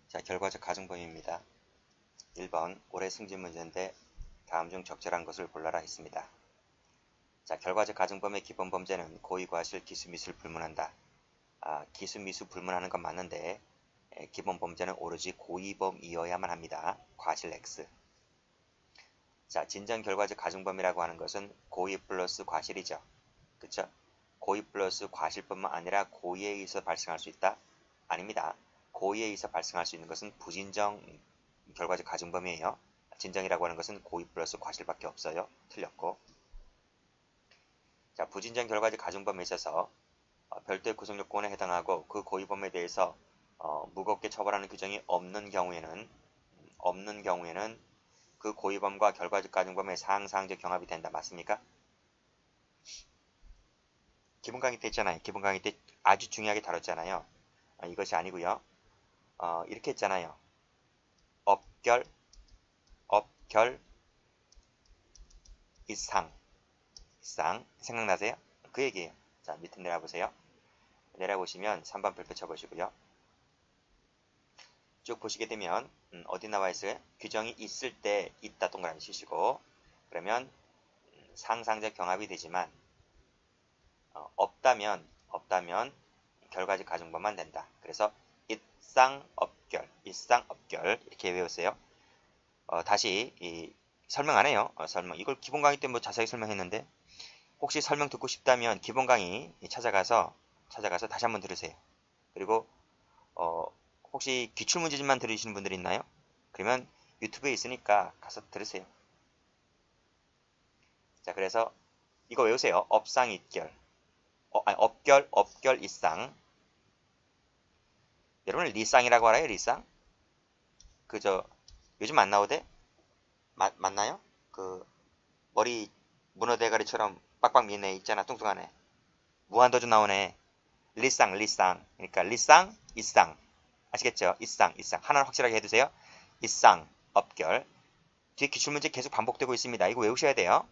자, 결과적 가중범위입니다. 1번 올해 승진 문제인데 다음 중 적절한 것을 골라라 했습니다. 자, 결과적 가중범위의 기본 범죄는 고의, 과실, 기수, 미수를 불문한다. 기수, 미수 불문하는 건 맞는데 기본 범죄는 오로지 고의범이어야만 합니다. 과실 X. 자, 진전 결과적 가중범위라고 하는 것은 고의 플러스 과실이죠. 그쵸? 고의 플러스 과실뿐만 아니라 고의에 의해서 발생할 수 있다? 아닙니다. 고의에 의해서 발생할 수 있는 것은 부진정 결과적 가중범위예요. 진정이라고 하는 것은 고의 플러스 과실밖에 없어요. 틀렸고. 자, 부진정 결과적 가중범위에 있어서 별도의 구성 요건에 해당하고 그 고의 범위에 대해서 무겁게 처벌하는 규정이 없는 경우에는 그 고의범과 결과적 가중범위의 상상적 경합이 된다. 맞습니까? 기본 강의 때 있잖아요. 기본 강의 때 아주 중요하게 다뤘잖아요. 이것이 아니고요. 이렇게 했잖아요. 업결, 이상 생각나세요? 그 얘기예요. 자, 밑에 내려보세요. 내려보시면 3번 별표 쳐보시고요. 쭉 보시게 되면 어디 나와 있어요? 규정이 있을 때 있다 동그라미 치시고 그러면 상상적 경합이 되지만 없다면 결과적 가중범만 된다. 그래서 일상업결 이렇게 외우세요. 다시 설명 안 해요. 설명 이걸 기본 강의 때 뭐 자세히 설명했는데 혹시 설명 듣고 싶다면 기본 강의 찾아가서 다시 한번 들으세요. 그리고 혹시 기출문제집만 들으시는 분들 있나요? 그러면 유튜브에 있으니까 가서 들으세요. 자, 그래서 이거 외우세요. 업상입결. 업결, 이상. 여러분 리쌍이라고 알아요? 리쌍? 그저 요즘 안 나오대? 맞나요? 그 머리 문어 대가리처럼 빡빡 미는 애 있잖아. 뚱뚱한 애. 무한도전 나오네. 리쌍. 그러니까 리쌍, 이쌍. 아시겠죠? 이쌍. 하나는 확실하게 해두세요. 이쌍, 업결. 뒤에 기출문제 계속 반복되고 있습니다. 이거 외우셔야 돼요.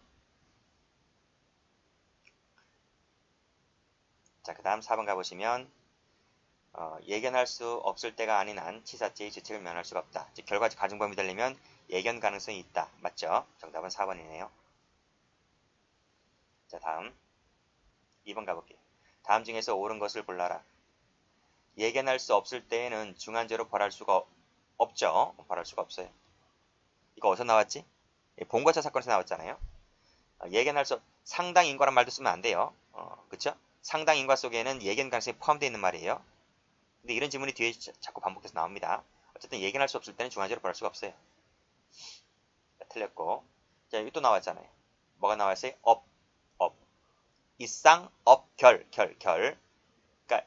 자, 그 다음 4번 가보시면 예견할 수 없을 때가 아닌 한 치사죄의 죄책을 면할 수가 없다. 즉 결과적 가중범위 되려면 예견 가능성이 있다. 맞죠? 정답은 4번이네요. 자, 다음 2번 가볼게요. 다음 중에서 옳은 것을 골라라. 예견할 수 없을 때에는 중한죄로 벌할 수가 없죠. 벌할 수가 없어요. 이거 어디서 나왔지? 본과차 사건에서 나왔잖아요. 예견할 수 상당 인과란 말도 쓰면 안 돼요. 그쵸? 상당 인과 속에는 예견 가능성이 포함되어 있는 말이에요. 근데 이런 지문이 뒤에 자꾸 반복해서 나옵니다. 어쨌든 예견할 수 없을 때는 중한죄로 벌할 수가 없어요. 자, 틀렸고. 자, 여기 또 나왔잖아요. 뭐가 나왔어요? 업. 이쌍, 업, 결. 그러니까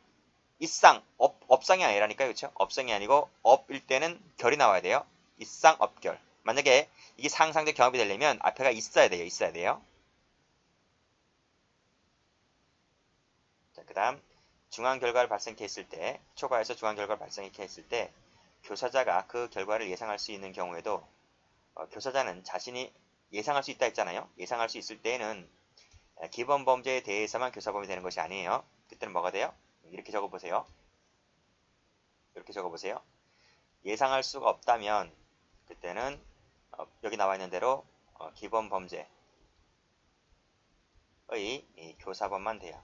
이쌍, 업상이 아니라니까요. 그렇죠? 업상이 아니고 업일 때는 결이 나와야 돼요. 이쌍, 업결. 만약에 이게 상상적 경합이 되려면 앞에가 있어야 돼요. 자, 그 다음 중한 결과를 발생케 했을 때, 초과해서 중한 결과를 발생케 했을 때 교사자가 그 결과를 예상할 수 있는 경우에도 교사자는 자신이 예상할 수 있다 했잖아요. 예상할 수 있을 때에는 기본 범죄에 대해서만 교사범위 되는 것이 아니에요. 그때는 뭐가 돼요? 이렇게 적어보세요. 예상할 수가 없다면 그때는 여기 나와 있는 대로 기본 범죄의 교사범만 돼요.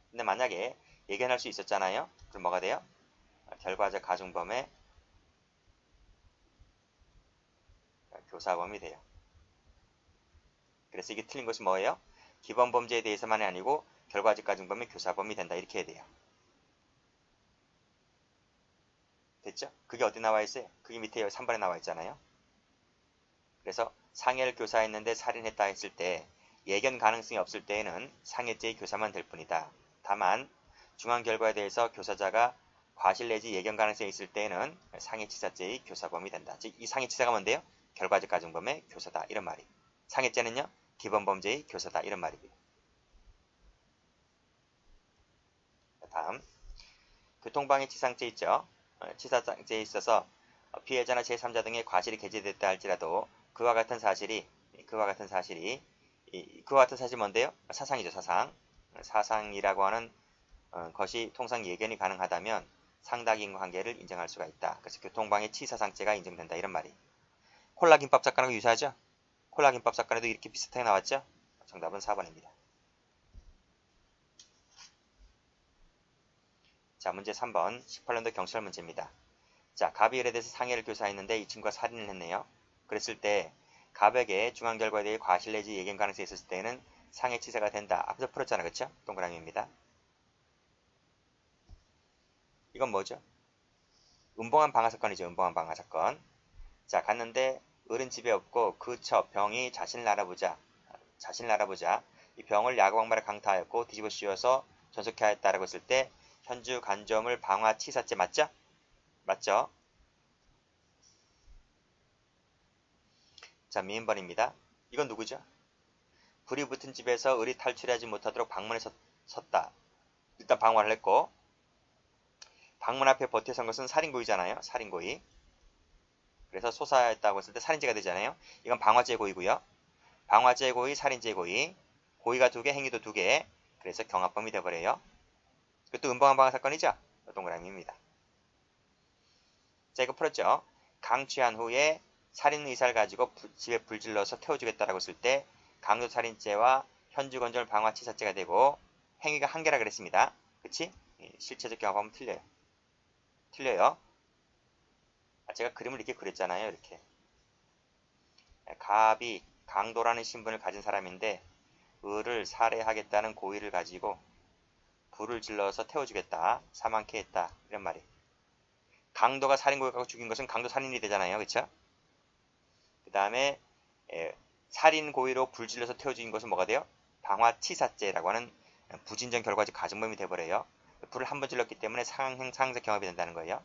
근데 만약에 예견할 수 있었잖아요. 그럼 뭐가 돼요? 결과적 가중범의 교사범이 돼요. 그래서 이게 틀린 것이 뭐예요? 기본 범죄에 대해서만이 아니고 결과적 가중범의 교사범이 된다. 이렇게 해야 돼요. 됐죠? 그게 어디 나와 있어요? 그게 밑에 3번에 나와 있잖아요. 그래서 상해를 교사했는데 살인했다 했을 때 예견 가능성이 없을 때에는 상해죄의 교사만 될 뿐이다. 다만 중한 결과에 대해서 교사자가 과실 내지 예견 가능성이 있을 때에는 상해치사죄의 교사범이 된다. 즉 이 상해치사가 뭔데요? 결과적 가중범의 교사다. 이런 말이. 상해죄는요? 기본범죄의 교사다. 이런 말입니다. 다음 교통방해 치상죄 있죠? 치사죄에 있어서 피해자나 제3자 등의 과실이 게재됐다 할지라도 그와 같은 사실이 뭔데요? 사상이죠. 사상이라고 하는 것이 통상 예견이 가능하다면 상당인 관계를 인정할 수가 있다. 그래서 교통방해 치사상죄가 인정된다. 이런 말이. 콜라 김밥 사건하고 유사하죠? 콜라 김밥 사건에도 이렇게 비슷하게 나왔죠? 정답은 4번입니다. 자, 문제 3번 18년도 경찰 문제입니다. 자, 갑이 에 대해서 상해를 교사했는데 이 친구가 살인을 했네요. 그랬을 때 갑에게 중한 결과에 대해 과실 내지 예견 가능성이 있었을 때는 상해 치사가 된다. 앞에서 풀었잖아. 그쵸? 동그라미입니다. 이건 뭐죠? 음봉한 방화 사건이죠. 음봉한 방화 사건. 자, 갔는데 을은 집에 없고 그처 병이 자신을 알아보자 이 병을 야구방말에 강타하였고 뒤집어 씌워서 전속해 하였다라고 했을 때 현주 간점을 방화 치사죄 맞죠? 맞죠? 자, 미인번입니다. 이건 누구죠? 불이 붙은 집에서 을이 탈출하지 못하도록 방문에 섰다. 일단 방화를 했고 방문 앞에 버텨 선 것은 살인고의잖아요. 살인고의. 그래서 소사했다고 했을 때 살인죄가 되잖아요. 이건 방화죄 고의고요. 방화죄 고의, 살인죄 고의. 고의가 2개, 행위도 2개. 그래서 경합범이 돼버려요. 이것도 음봉한 방화 사건이죠? 동그라미입니다. 자, 이거 풀었죠? 강취한 후에 살인 의사를 가지고 집에 불질러서 태워주겠다라고 했을 때 강도살인죄와 현주건절 방화치사죄가 되고 행위가 한 개라 그랬습니다. 그치? 실체적 경합하면 틀려요. 틀려요. 제가 그림을 이렇게 그렸잖아요. 이렇게. 갑이 강도라는 신분을 가진 사람인데 을을 살해하겠다는 고의를 가지고 불을 질러서 태워주겠다. 사망케 했다. 이런 말이. 강도가 살인고의를 갖고 죽인 것은 강도 살인이 되잖아요. 그쵸? 그 다음에 살인고의로 불 질러서 태워 죽인 것은 뭐가 돼요? 방화치사죄라고 하는 부진정 결과적 가중범이 돼버려요. 불을 한 번 질렀기 때문에 상행상세 경합이 된다는 거예요.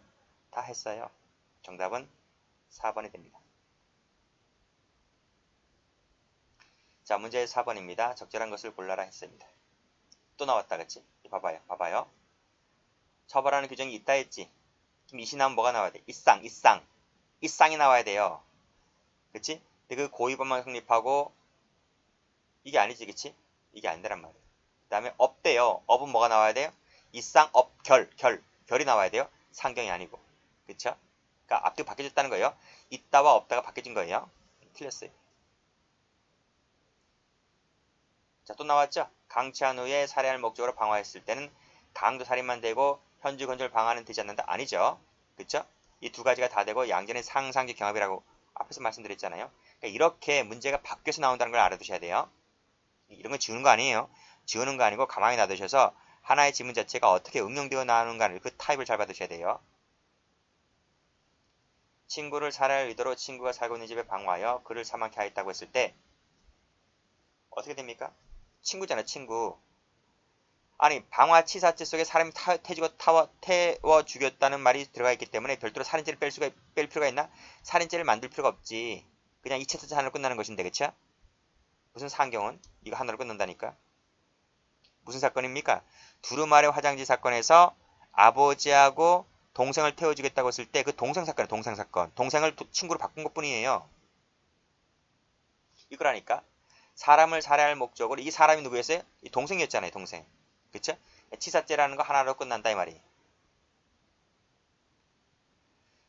다 했어요. 정답은 4번이 됩니다. 자, 문제 4번입니다. 적절한 것을 골라라 했습니다. 또 나왔다 그랬지? 봐봐요. 봐봐요. 처벌하는 규정이 있다 했지? 그럼 이시 나오면 뭐가 나와야 돼? 이쌍이 나와야 돼요. 그치? 근데 그 고의범만 성립하고 이게 아니지, 그치? 이게 아니란 말이에요. 그 다음에 업돼요. 업은 뭐가 나와야 돼요? 결이 나와야 돼요. 상경이 아니고. 그쵸? 그러니까 앞뒤가 바뀌어졌다는 거예요. 있다와 없다가 바뀌어진 거예요. 틀렸어요. 자, 또 나왔죠? 강취한 후에 살해할 목적으로 방화했을 때는 강도 살인만 되고 현주 건절 방화는 되지 않는다? 아니죠. 그쵸? 이 두 가지가 다 되고 양전의 상상적 경합이라고 앞에서 말씀드렸잖아요. 그러니까 이렇게 문제가 바뀌어서 나온다는 걸 알아두셔야 돼요. 이런 거 지우는 거 아니에요. 지우는 거 아니고 가만히 놔두셔서 하나의 지문 자체가 어떻게 응용되어 나오는가를 그 타입을 잘 받으셔야 돼요. 친구를 살해할 의도로 친구가 살고 있는 집에 방화하여 그를 사망케 하였다고 했을 때 어떻게 됩니까? 친구잖아요. 친구. 아니 방화치사죄 속에 사람이 태워 죽였다는 말이 들어가 있기 때문에 별도로 살인죄를 뺄 필요가 있나? 살인죄를 만들 필요가 없지. 그냥 이체사죄 하나로 끝나는 것인데 그쵸? 무슨 상경은? 이거 하나로 끝난다니까. 무슨 사건입니까? 두루마리 화장지 사건에서 아버지하고 동생을 태워주겠다고 했을 때 그 동생 사건이에요. 동생 사건. 동생을 친구로 바꾼 것 뿐이에요. 이거라니까. 사람을 살해할 목적으로 이 사람이 누구였어요? 이 동생이었잖아요. 동생. 그쵸? 치사죄라는 거 하나로 끝난다 이 말이.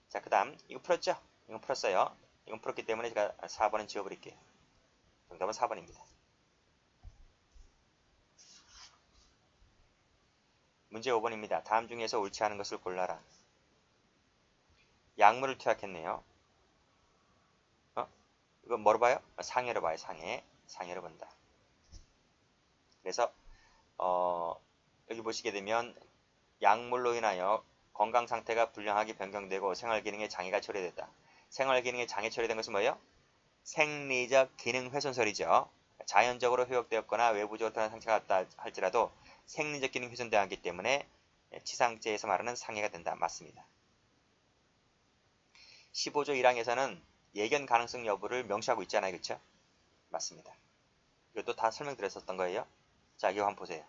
자, 그 다음 이거 풀었죠? 이건 풀었어요. 이건 풀었기 때문에 제가 4번은 지워버릴게요. 정답은 4번입니다. 문제 5번입니다. 다음 중에서 옳지 않은 것을 골라라. 약물을 투약했네요. 이거 뭐로 봐요? 상해로 봐요. 상해로 본다. 그래서 여기 보시게 되면 약물로 인하여 건강 상태가 불량하게 변경되고 생활 기능에 장애가 초래됐다. 생활 기능에 장애 초래된 것은 뭐예요? 생리적 기능 훼손설이죠. 자연적으로 회복되었거나 외부적으로 드러난 상처가 있다 할지라도 생리적 기능 훼손되었기 때문에 치상죄에서 말하는 상해가 된다. 맞습니다. 15조 1항에서는 예견 가능성 여부를 명시하고 있잖아요. 그렇죠? 맞습니다. 이것도 다 설명드렸었던 거예요. 자, 이거 한번 보세요.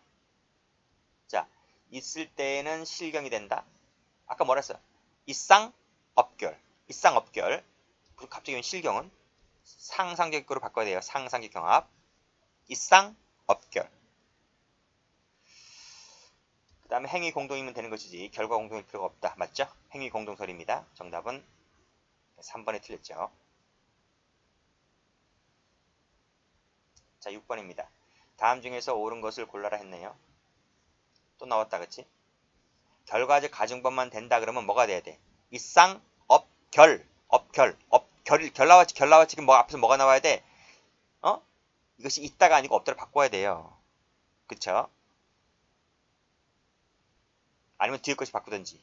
자, 있을 때에는 실경이 된다. 아까 뭐라 했어요? 입상업결. 갑자기 실경은 상상적으로 바꿔야 돼요. 상상적 경합. 입상업결. 그 다음에 다음에 행위 공동이면 되는 것이지 결과 공동일 필요가 없다. 맞죠? 행위 공동설입니다. 정답은 3번에 틀렸죠. 자, 6번입니다. 다음 중에서 옳은 것을 골라라 했네요. 또 나왔다, 그치? 결과적 가중법만 된다 그러면 뭐가 돼야 돼? 이쌍, 업, 결, 결 나왔지, 지금 뭐 앞에서 뭐가 나와야 돼? 어? 이것이 있다가 아니고 없다를 바꿔야 돼요. 그쵸? 아니면 뒤에 것이 바꾸든지.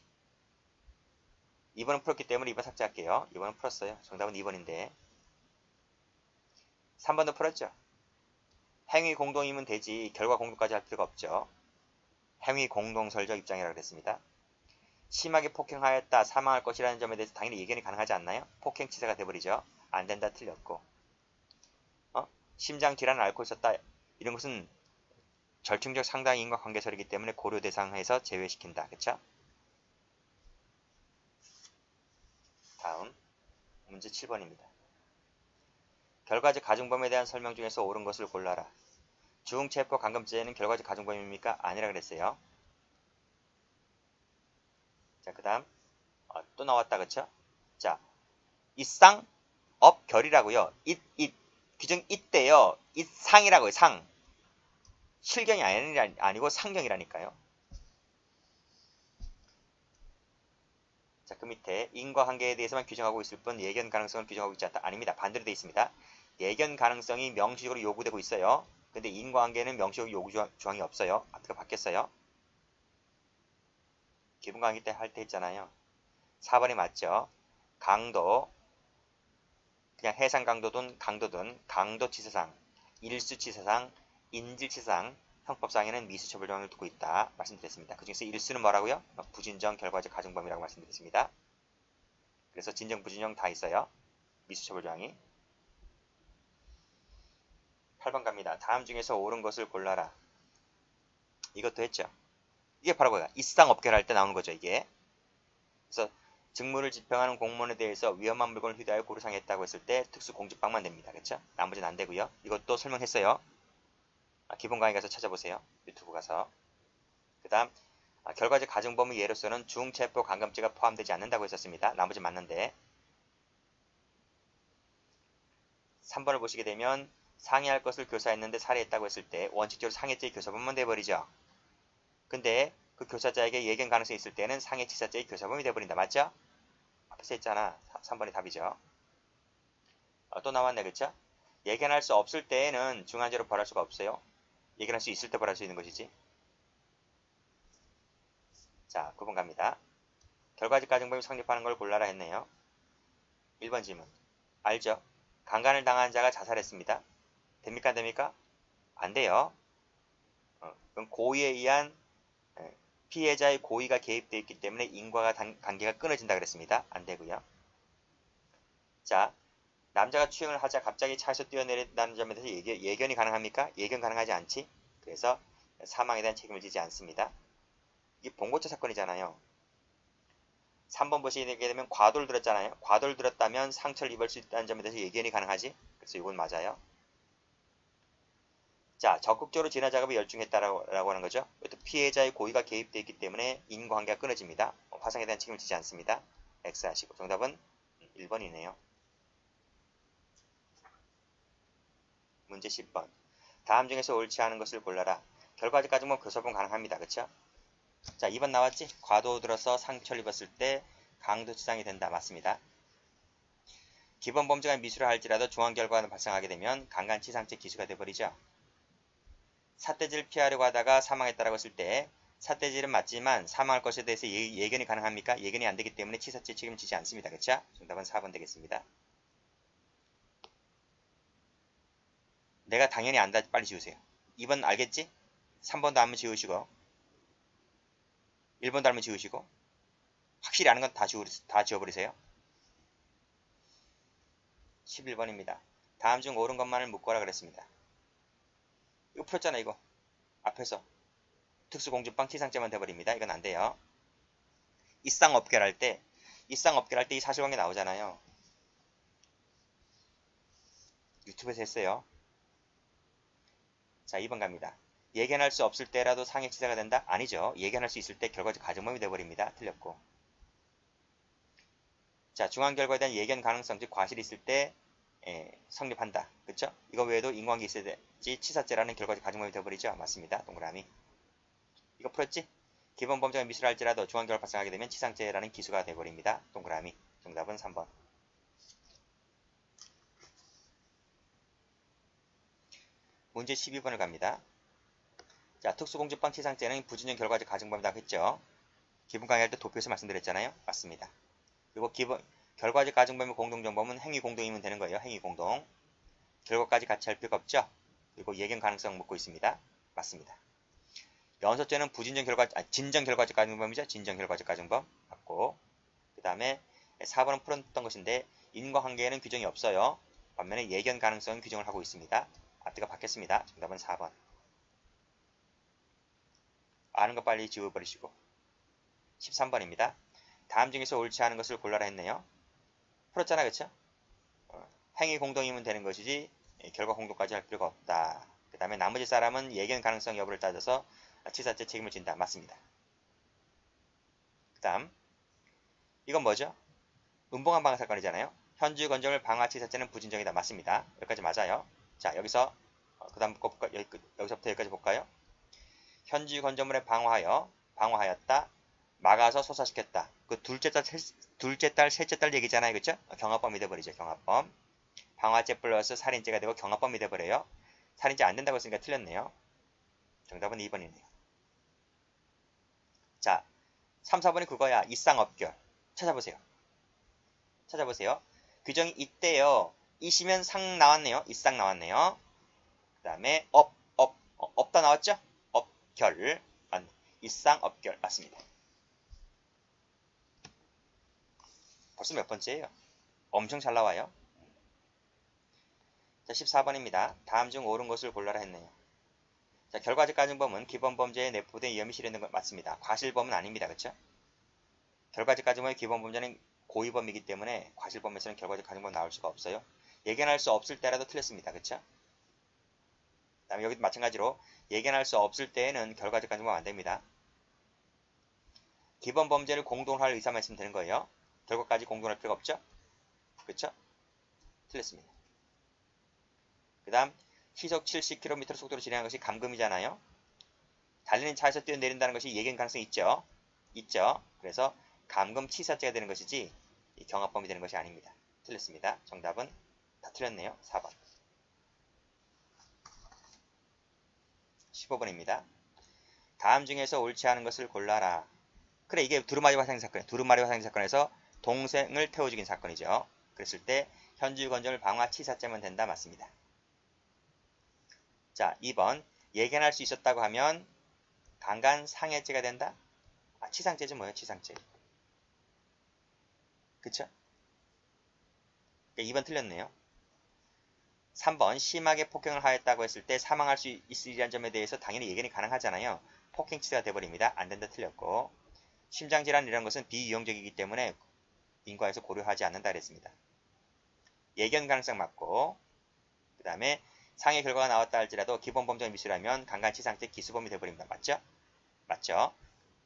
2번은 풀었기 때문에 2번 삭제할게요. 2번은 풀었어요. 정답은 2번인데. 3번도 풀었죠? 행위 공동이면 되지 결과 공동까지 할 필요가 없죠. 행위 공동설적 입장이라고 그랬습니다. 심하게 폭행하였다 사망할 것이라는 점에 대해서 당연히 예견이 가능하지 않나요? 폭행치사가 돼버리죠. 안된다 틀렸고 심장질환을 앓고 있었다 이런 것은 절충적 상당히 인과관계설이기 때문에 고려 대상에서 제외시킨다. 그쵸? 다음 문제 7번입니다. 결과적 가중범에 대한 설명 중에서 옳은 것을 골라라. 중체포 감금죄는 결과적 가중범입니까? 아니라 그랬어요. 자, 그 다음 또 나왔다. 그쵸? 자, 이쌍 업 결이라고요. 규정 이때요. 이상이라고요. 상. 실경이 아니고 상경이라니까요. 자, 그 밑에 인과관계에 대해서만 규정하고 있을 뿐 예견 가능성을 규정하고 있지 않다. 아닙니다. 반대로 되어 있습니다. 예견 가능성이 명시적으로 요구되고 있어요. 근데 인과관계는 명시적으로 요구 조항이 없어요. 앞뒤가 바뀌었어요. 기본 강의 때 할 때 했잖아요. 4번이 맞죠. 강도 그냥 해상 강도든 강도치사상, 일수치사상, 인질치사상 형법상에는 미수처벌 조항을 두고 있다 말씀드렸습니다. 그 중에서 일수는 뭐라고요? 부진정 결과적 가중범이라고 말씀드렸습니다. 그래서 진정 부진정 다 있어요. 미수처벌 조항이. 8번 갑니다. 다음 중에서 옳은 것을 골라라. 이것도 했죠. 이게 바로 뭐야? 이상업계를 할 때 나오는 거죠. 이게. 그래서 직무를 집행하는 공무원에 대해서 위험한 물건을 휴대하여 고루상했다고 했을 때 특수공직방만 됩니다. 그렇죠? 나머지는 안 되고요. 이것도 설명했어요. 기본 강의 가서 찾아보세요. 유튜브 가서. 그 다음 결과적 가중범의 예로서는 중체포 감금죄가 포함되지 않는다고 했었습니다. 나머지 맞는데 3번을 보시게 되면 상해할 것을 교사했는데 살해했다고 했을 때 원칙적으로 상해죄의 교사범만 돼버리죠. 근데 그 교사자에게 예견 가능성이 있을 때는 상해치사죄의 교사범이 돼버린다. 맞죠? 앞에서 했잖아. 3번이 답이죠. 또 나왔네. 그쵸? 예견할 수 없을 때에는 중한죄로 벌할 수가 없어요. 예견할 수 있을 때 벌할 수 있는 것이지. 자, 9번 갑니다. 결과적 가중범이 성립하는 걸 골라라 했네요. 1번 질문. 알죠? 강간을 당한 자가 자살했습니다. 됩니까? 안 됩니까? 안 돼요. 그럼 고의에 의한 피해자의 고의가 개입되어 있기 때문에 인과가 관계가 끊어진다 그랬습니다. 안 되고요. 자, 남자가 추행을 하자 갑자기 차에서 뛰어내린다는 점에 대해서 예견이 가능합니까? 예견 가능하지 않지. 그래서 사망에 대한 책임을 지지 않습니다. 이게 봉고차 사건이잖아요. 3번 보시게 되면 과도를 들었잖아요. 과도를 들었다면 상처를 입을 수 있다는 점에 대해서 예견이 가능하지. 그래서 이건 맞아요. 자, 적극적으로 진화 작업에 열중했다라고 하는 거죠. 또 피해자의 고의가 개입되어 있기 때문에 인과관계가 끊어집니다. 화상에 대한 책임을 지지 않습니다. X 하시고 정답은 1번이네요. 문제 10번. 다음 중에서 옳지 않은 것을 골라라. 결과적 가중범 교사범 가능합니다. 그쵸? 자, 2번 나왔지? 과도 들어서 상처를 입었을 때 강도치상이 된다. 맞습니다. 기본 범죄가 미수를 할지라도 중한 결과가 발생하게 되면 강간치상죄 기수가 돼버리죠. 삿대질을 피하려고 하다가 사망했다라고 했을 때 삿대질은 맞지만 사망할 것에 대해서 예견이 가능합니까? 예견이 안 되기 때문에 치사죄 책임을 지지 않습니다. 그쵸? 정답은 4번 되겠습니다. 내가 당연히 안다. 빨리 지우세요. 2번 알겠지? 3번도 한번 지우시고 1번도 한번 지우시고 확실히 아는 건 다 지워버리세요. 11번입니다. 다음 중 옳은 것만을 묶어라 그랬습니다. 이거 풀었잖아. 이거 앞에서 특수공주빵 치상죄만 돼버립니다. 이건 안 돼요. 이쌍업계를 할 때 이 사실관계 나오잖아요. 유튜브에서 했어요. 자, 2번 갑니다. 예견할 수 없을 때라도 상해치사가 된다? 아니죠. 예견할 수 있을 때 결과적 가정범위 되어버립니다. 틀렸고. 자, 중한 결과에 대한 예견 가능성, 즉 과실이 있을 때 성립한다. 그쵸? 이거 외에도 인과관계 있어야지 치사죄라는 결과적 가정범위 되어버리죠. 맞습니다. 동그라미. 이거 풀었지? 기본 범죄가 미수를 할지라도 중한 결과 발생하게 되면 치상죄라는 기수가 되어버립니다. 동그라미. 정답은 3번. 문제 12번을 갑니다. 자, 특수공주빵 치상죄는 부진형 결과적 가정범위라고 했죠. 기본 강의할 때 도표에서 말씀드렸잖아요. 맞습니다. 그리고 결과적 가정범위 공동정범은 행위 공동이면 되는 거예요. 행위 공동. 결과까지 같이 할 필요가 없죠. 그리고 예견 가능성 묻고 있습니다. 맞습니다. 연소죄는 진정 결과적 가정범위죠. 진정 결과적 가정범 맞고. 그 다음에 4번은 풀었던 것인데 인과관계에는 규정이 없어요. 반면에 예견 가능성은 규정을 하고 있습니다. 앞뒤가 바뀌었습니다. 정답은 4번. 아는 거 빨리 지워버리시고. 13번입니다. 다음 중에서 옳지 않은 것을 골라라 했네요. 풀었잖아, 그쵸? 행위 공동이면 되는 것이지 결과 공동까지 할 필요가 없다. 그 다음에 나머지 사람은 예견 가능성 여부를 따져서 치사죄 책임을 진다. 맞습니다. 그 다음 이건 뭐죠? 음봉한 방화 사건이잖아요. 현주 건조물 방화 치사죄는 부진정이다. 맞습니다. 여기까지 맞아요. 자, 여기서 그 다음 여기서부터 여기까지 볼까요? 현주 건조물에 방화하였다. 막아서 소사시켰다. 그 둘째 딸, 셋째 딸 얘기잖아요. 그쵸? 경합범이 돼버리죠. 경합범. 방화죄 플러스 살인죄가 되고 경합범이 돼버려요. 살인죄 안 된다고 했으니까 틀렸네요. 정답은 2번이네요. 자, 3, 4번이 그거야. 이쌍업결. 찾아보세요. 규정이 있대요. 이시면 상 나왔네요. 이쌍 나왔네요. 그 다음에 없다 나왔죠? 업결. 이쌍업결. 맞습니다. 벌써 몇 번째예요? 엄청 잘 나와요. 자, 14번입니다. 다음 중 옳은 것을 골라라 했네요. 자, 결과적 가정범은 기본 범죄에 내포된 위험이 실현된 것 맞습니다. 과실범은 아닙니다. 그쵸? 결과적 가정범의 기본 범죄는 고의범이기 때문에 과실범에서는 결과적 가정범 나올 수가 없어요. 예견할 수 없을 때라도 틀렸습니다. 그쵸? 그 다음에 여기도 마찬가지로 예견할 수 없을 때에는 결과적 가정범 안 됩니다. 기본 범죄를 공동할 의사만 있으면 되는 거예요. 결과까지 공동할 필요가 없죠? 그쵸? 틀렸습니다. 그 다음 시속 70km 속도로 진행하는 것이 감금이잖아요. 달리는 차에서 뛰어내린다는 것이 예견 가능성이 있죠. 그래서 감금 치사죄가 되는 것이지 경합범이 되는 것이 아닙니다. 틀렸습니다. 정답은 다 틀렸네요. 4번. 15번입니다. 다음 중에서 옳지 않은 것을 골라라. 그래, 이게 두루마리 화상 사건이에요. 두루마리 화상 사건에서 동생을 태워 죽인 사건이죠. 그랬을 때 현주 건조물 방화 치사죄면 된다. 맞습니다. 자, 2번. 예견할 수 있었다고 하면 강간 상해죄가 된다? 치상죄죠. 뭐예요? 치상죄. 그쵸? 2번 틀렸네요. 3번. 심하게 폭행을 하였다고 했을 때 사망할 수 있으리란 점에 대해서 당연히 예견이 가능하잖아요. 폭행치사가 돼버립니다. 안 된다. 틀렸고. 심장질환 이런 것은 비유형적이기 때문에 인과에서 고려하지 않는다 그랬습니다. 예견 가능성 맞고, 그 다음에 상해 결과가 나왔다 할지라도 기본 범죄가 미수라면 강간치상죄 기수범이 돼버립니다. 맞죠? 맞죠?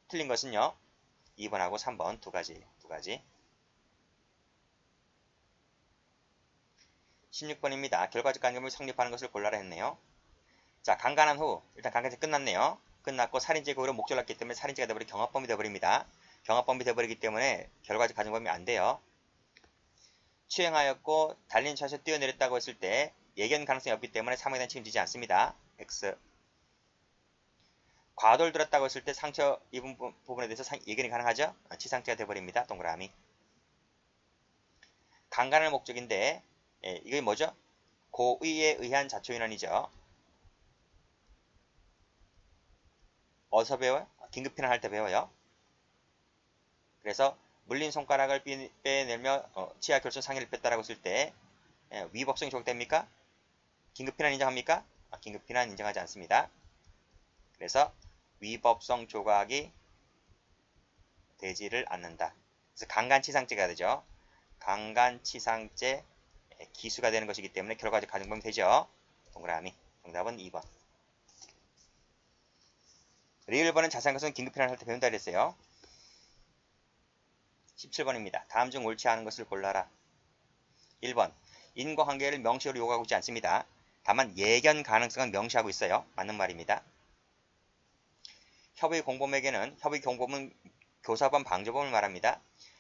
틀린 것은요. 2번하고 3번 두 가지. 16번입니다. 결과적 간접을 성립하는 것을 골라라 했네요. 자, 강간한 후 일단 강간죄 끝났네요. 끝났고 살인죄 고의로 목적을 했기 때문에 살인죄가 돼버리 경합범이 돼버립니다. 경합범이 돼버리기 때문에 결과적 가정범위 안 돼요. 추행하였고 달린 차에서 뛰어내렸다고 했을 때 예견 가능성이 없기 때문에 사망에 대한 책임지지 않습니다. X. 과도를 들었다고 했을 때 상처 입은 부분에 대해서 예견이 가능하죠? 치상죄가 돼버립니다. 동그라미. 강간의 목적인데 이게 뭐죠? 고의에 의한 자초인원이죠. 어디서 배워요? 긴급피난할 때 배워요. 그래서 물린 손가락을 빼내며 치아 결손 상해를 뺐다라고 했을 때 위법성이 적용됩니까? 긴급피난 인정합니까? 긴급피난 인정하지 않습니다. 그래서 위법성 조각이 되지를 않는다. 그래서 강간치상죄가 되죠. 강간치상죄 기수가 되는 것이기 때문에 결과적 가정범위 되죠. 동그라미. 정답은 2번. 그리고 1번은 자세한 것은 긴급 필요할 때 배운다 그랬어요. 17번입니다. 다음 중 옳지 않은 것을 골라라. 1번. 인과관계를 명시로 요구하고 있지 않습니다. 다만 예견 가능성은 명시하고 있어요. 맞는 말입니다. 협의 공범에게는 협의 공범은 교사범 방조범을 말합니다.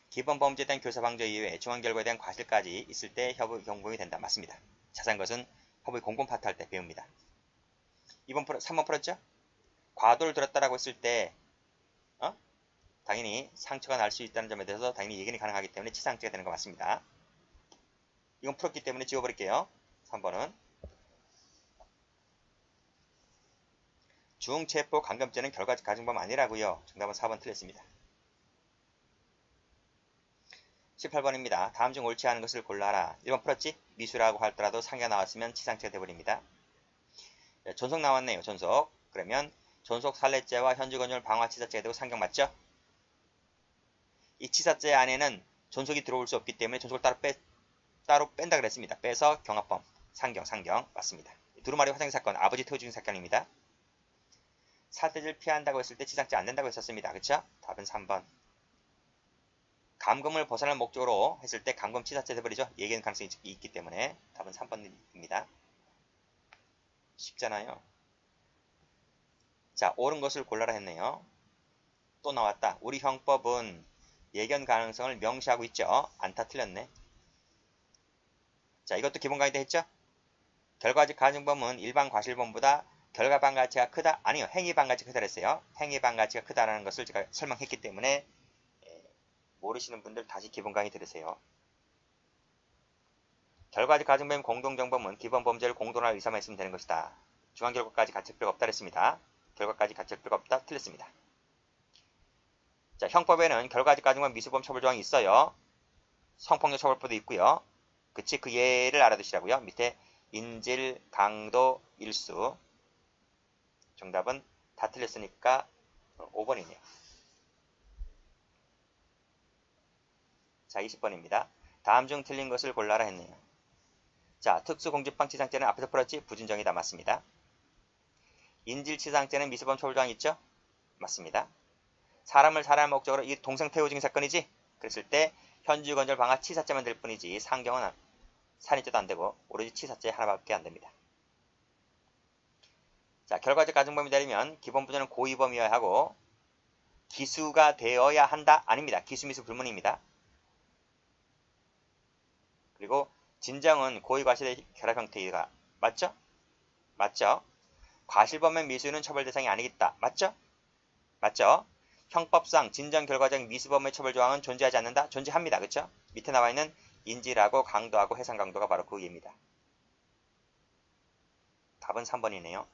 기본 범죄에 대한 교사 방조 이외에 중한 결과에 대한 과실까지 있을 때 협의 공범이 된다. 맞습니다. 자세한 것은 협의 공범 파트 할 때 배웁니다. 3번 풀었죠? 과도를 들었다라고 했을 때 당연히 상처가 날 수 있다는 점에 대해서 당연히 예견이 가능하기 때문에 치상죄가 되는 거 맞습니다. 이건 풀었기 때문에 지워버릴게요. 3번은 중체포 감금죄는 결과적 가중범 아니라고요. 정답은 4번 틀렸습니다. 18번입니다. 다음 중 옳지 않은 것을 골라라. 1번 풀었지? 미수라고 하더라도 상해가 나왔으면 치상죄가 되어버립니다. 존속 나왔네요. 존속. 그러면 존속 살례죄와 현주건율 방화치사죄가 되고 상경 맞죠? 이 치사죄 안에는 존속이 들어올 수 없기 때문에 존속을 따로 뺀다 그랬습니다. 빼서 경합범, 상경 맞습니다. 두루마리 화장실 사건, 아버지 태워 죽인 사건입니다. 사태를 피한다고 했을 때 치상죄 안 된다고 했었습니다. 그쵸? 답은 3번. 감금을 벗어날 목적으로 했을 때 감금 치사죄 돼버리죠. 예견 가능성이 있기 때문에 답은 3번입니다. 쉽잖아요. 자, 옳은 것을 골라라 했네요. 또 나왔다. 우리 형법은 예견 가능성을 명시하고 있죠. 안타 틀렸네. 자, 이것도 기본 강의 때 했죠? 결과적 가중범은 일반 과실범보다 결과반 가치가 크다? 아니요. 행위반 가치가 크다 그랬어요. 행위반 가치가 크다라는 것을 제가 설명했기 때문에 모르시는 분들 다시 기본 강의 들으세요. 결과적 가중범 공동정범은 기본 범죄를 공동할 의사만 있으면 되는 것이다. 중한 결과까지 갖출 필요가 없다 그랬습니다. 결과까지 갖출 필요가 없다 틀렸습니다. 자, 형법에는 결과적 가중범 미수범 처벌 조항이 있어요. 성폭력 처벌법도 있고요. 그치? 그 예를 알아두시라고요. 밑에 인질, 강도, 일수. 정답은 다 틀렸으니까 5번이네요. 자, 20번입니다. 다음 중 틀린 것을 골라라 했네요. 자, 특수공직방 치상죄는 앞에서 풀었지? 부진정이다. 맞습니다. 인질치상죄는 미수범 처벌조항이 있죠? 맞습니다. 사람을 살해할 목적으로 이 동생 태워 죽인 사건이지? 그랬을 때 현주건절 방화 치사죄만 될 뿐이지 상경은 살인죄도 안 되고 오로지 치사죄 하나밖에 안 됩니다. 자, 결과적 가중범이 되려면 기본 부조는 고의범이어야 하고 기수가 되어야 한다? 아닙니다. 기수미수 불문입니다. 그리고 진정은 고의과실의 결합 형태이다. 맞죠? 맞죠? 과실범의 미수는 처벌 대상이 아니겠다. 맞죠? 맞죠? 형법상 진정 결과적 미수범의 처벌 조항은 존재하지 않는다? 존재합니다. 그쵸? 밑에 나와 있는 인질하고 강도하고 해상 강도가 바로 그 예입니다. 답은 3번이네요.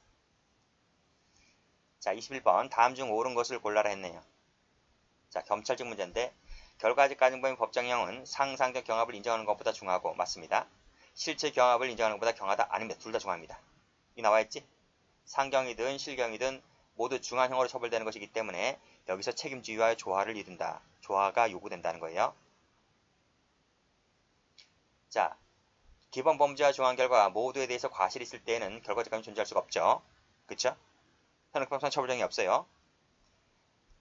자, 21번. 다음 중 옳은 것을 골라라 했네요. 자, 겸찰직 문제인데 결과적 가중범의 법정형은 상상적 경합을 인정하는 것보다 중하고 맞습니다. 실체 경합을 인정하는 것보다 경하다? 아닙니다. 둘 다 중합니다. 이 나와있지? 상경이든 실경이든 모두 중한형으로 처벌되는 것이기 때문에 여기서 책임주의와 조화를 이룬다. 조화가 요구된다는 거예요. 자, 기본 범죄와 중한 결과 모두에 대해서 과실이 있을 때에는 결과적 가중이 존재할 수가 없죠. 그쵸? 현행법상 처벌정이 없어요.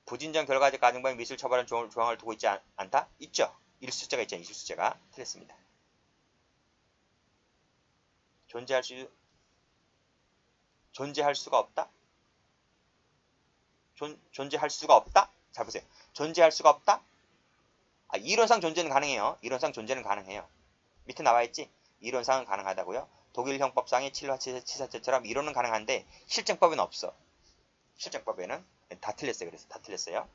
부진정 결과적 가중범의 미술 처벌하는 조항을 두고 있지 않다? 있죠. 일수죄가 있죠. 일수죄가 틀렸습니다. 존재할 수가 없다? 존재할 수가 없다? 잘 보세요. 존재할 수가 없다? 이론상 존재는 가능해요. 이론상 존재는 가능해요. 밑에 나와있지? 이론상은 가능하다고요. 독일 형법상의 칠화 치사죄처럼 이론은 가능한데 실정법에는 없어. 실정법에는 다 틀렸어요. 그래서 다 틀렸어요.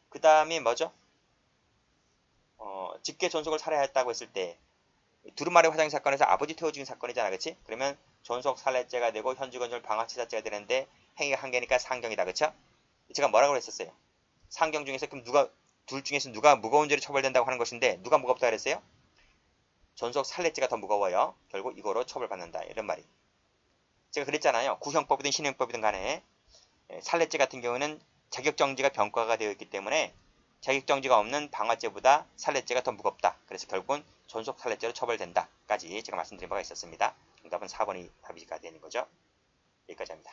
그 다음에 뭐죠? 직계 존속을 살해했다고 했을 때 두루마리 화장실 사건에서 아버지 태워 죽인 사건이잖아. 그치? 그러면 존속 살해죄가 되고 현주건절 방화치사죄가 되는데 행위가 한 개니까 상경이다. 그쵸? 제가 뭐라고 했었어요? 상경 중에서 그럼 둘 중에서 누가 무거운 죄로 처벌된다고 하는 것인데 누가 무겁다 그랬어요? 존속 살해죄가 더 무거워요. 결국 이거로 처벌받는다. 이런 말이. 제가 그랬잖아요. 구형법이든 신형법이든 간에 살해죄 같은 경우는 자격정지가 병과가 되어 있기 때문에 자격정지가 없는 방화죄보다 살해죄가 더 무겁다. 그래서 결국은 존속 살해죄로 처벌된다. 까지 제가 말씀드린 바가 있었습니다. 정답은 4번이 답이가 되는 거죠. 여기까지 합니다.